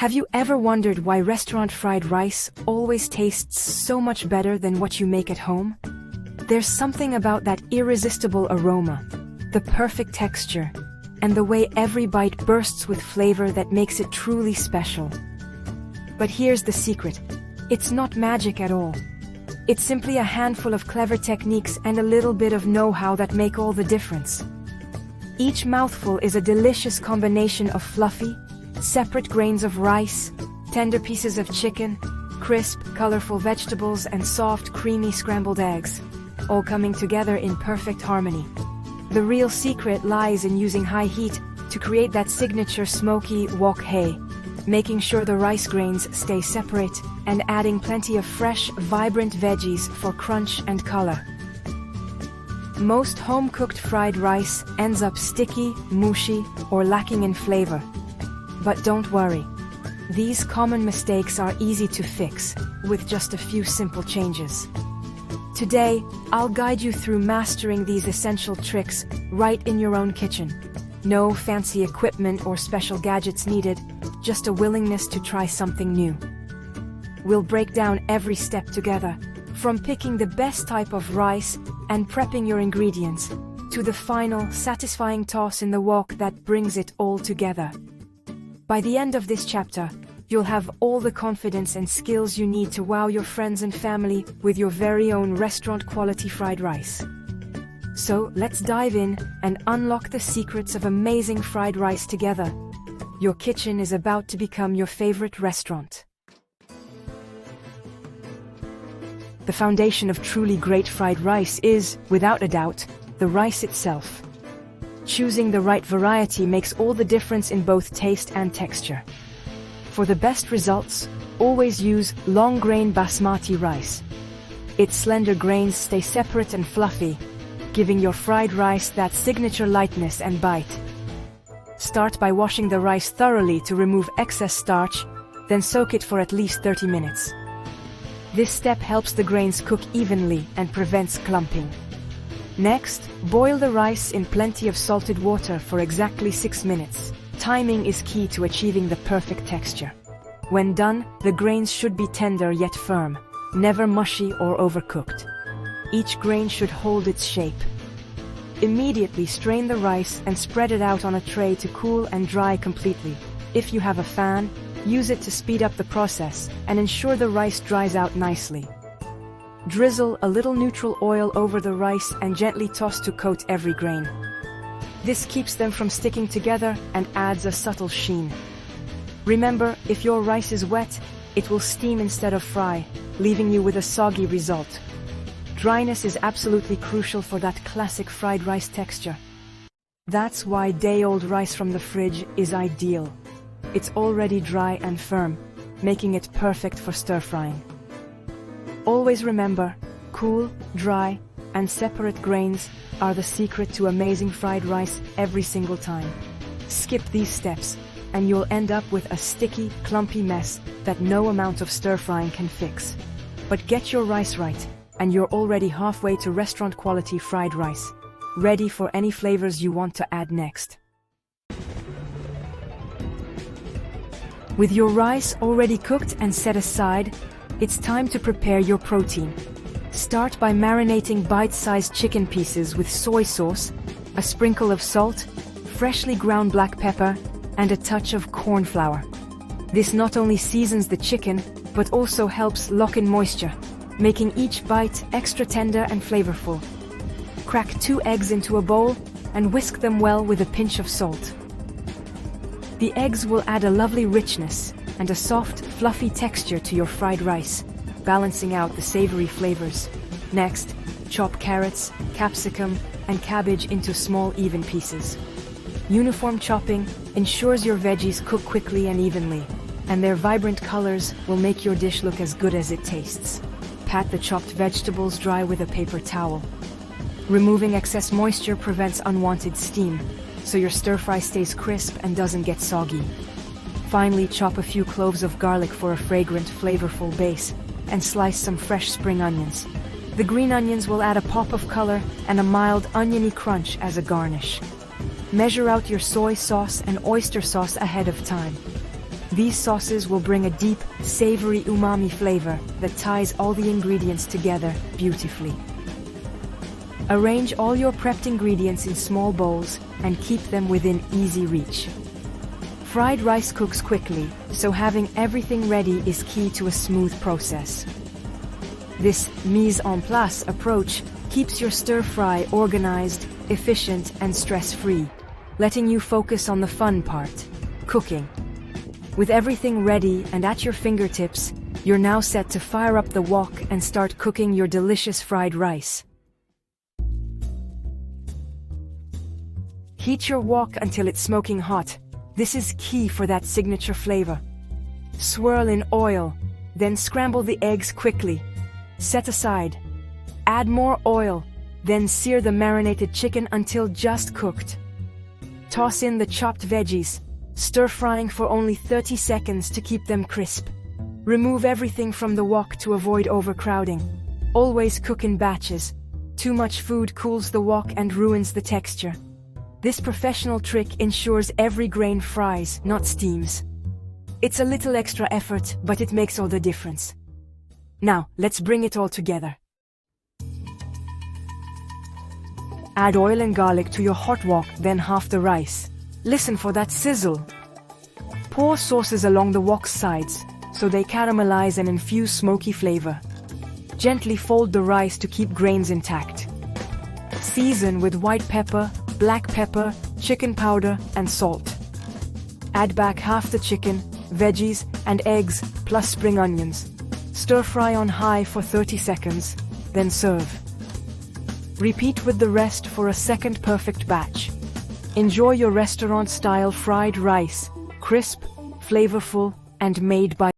Have you ever wondered why restaurant fried rice always tastes so much better than what you make at home? There's something about that irresistible aroma, the perfect texture, and the way every bite bursts with flavor that makes it truly special. But here's the secret. It's not magic at all. It's simply a handful of clever techniques and a little bit of know-how that make all the difference. Each mouthful is a delicious combination of fluffy, separate grains of rice, tender pieces of chicken, crisp, colorful vegetables, and soft, creamy scrambled eggs, all coming together in perfect harmony. The real secret lies in using high heat to create that signature smoky wok hei, making sure the rice grains stay separate and adding plenty of fresh, vibrant veggies for crunch and color. Most home-cooked fried rice ends up sticky, mushy, or lacking in flavor. But don't worry. These common mistakes are easy to fix with just a few simple changes. Today, I'll guide you through mastering these essential tricks right in your own kitchen. No fancy equipment or special gadgets needed, just a willingness to try something new. We'll break down every step together, from picking the best type of rice and prepping your ingredients, to the final, satisfying toss in the wok that brings it all together. By the end of this chapter, you'll have all the confidence and skills you need to wow your friends and family with your very own restaurant-quality fried rice. So let's dive in and unlock the secrets of amazing fried rice together. Your kitchen is about to become your favorite restaurant. The foundation of truly great fried rice is, without a doubt, the rice itself. Choosing the right variety makes all the difference in both taste and texture. For the best results, always use long-grain basmati rice. Its slender grains stay separate and fluffy, giving your fried rice that signature lightness and bite. Start by washing the rice thoroughly to remove excess starch, then soak it for at least 30 minutes. This step helps the grains cook evenly and prevents clumping. Next, boil the rice in plenty of salted water for exactly 6 minutes. Timing is key to achieving the perfect texture. When done, the grains should be tender yet firm, never mushy or overcooked. Each grain should hold its shape. Immediately strain the rice and spread it out on a tray to cool and dry completely. If you have a fan, use it to speed up the process and ensure the rice dries out nicely. Drizzle a little neutral oil over the rice and gently toss to coat every grain. This keeps them from sticking together and adds a subtle sheen. Remember, if your rice is wet, it will steam instead of fry, leaving you with a soggy result. Dryness is absolutely crucial for that classic fried rice texture. That's why day-old rice from the fridge is ideal. It's already dry and firm, making it perfect for stir-frying. Always remember, cool, dry, and separate grains are the secret to amazing fried rice every single time. Skip these steps, and you'll end up with a sticky, clumpy mess that no amount of stir-frying can fix. But get your rice right, and you're already halfway to restaurant-quality fried rice, ready for any flavors you want to add next. With your rice already cooked and set aside, it's time to prepare your protein. Start by marinating bite-sized chicken pieces with soy sauce, a sprinkle of salt, freshly ground black pepper, and a touch of corn flour. This not only seasons the chicken, but also helps lock in moisture, making each bite extra tender and flavorful. Crack 2 eggs into a bowl and whisk them well with a pinch of salt. The eggs will add a lovely richness and a soft, fluffy texture to your fried rice, balancing out the savory flavors. Next, chop carrots, capsicum, and cabbage into small, even pieces. Uniform chopping ensures your veggies cook quickly and evenly, and their vibrant colors will make your dish look as good as it tastes. Pat the chopped vegetables dry with a paper towel. Removing excess moisture prevents unwanted steam, so your stir-fry stays crisp and doesn't get soggy. Finally, chop a few cloves of garlic for a fragrant, flavorful base, and slice some fresh spring onions. The green onions will add a pop of color and a mild oniony crunch as a garnish. Measure out your soy sauce and oyster sauce ahead of time. These sauces will bring a deep, savory umami flavor that ties all the ingredients together beautifully. Arrange all your prepped ingredients in small bowls and keep them within easy reach. Fried rice cooks quickly, so having everything ready is key to a smooth process. This mise-en-place approach keeps your stir-fry organized, efficient, and stress-free, letting you focus on the fun part, cooking. With everything ready and at your fingertips, you're now set to fire up the wok and start cooking your delicious fried rice. Heat your wok until it's smoking hot. This is key for that signature flavor. Swirl in oil, then scramble the eggs quickly. Set aside. Add more oil, then sear the marinated chicken until just cooked. Toss in the chopped veggies, stir-frying for only 30 seconds to keep them crisp. Remove everything from the wok to avoid overcrowding. Always cook in batches. Too much food cools the wok and ruins the texture. This professional trick ensures every grain fries, not steams. It's a little extra effort, but it makes all the difference. Now, let's bring it all together. Add oil and garlic to your hot wok, then half the rice. Listen for that sizzle. Pour sauces along the wok's sides, so they caramelize and infuse smoky flavor. Gently fold the rice to keep grains intact. Season with white pepper, black pepper, chicken powder, and salt. Add back half the chicken, veggies, and eggs, plus spring onions. Stir-fry on high for 30 seconds, then serve. Repeat with the rest for a second perfect batch. Enjoy your restaurant-style fried rice, crisp, flavorful, and made by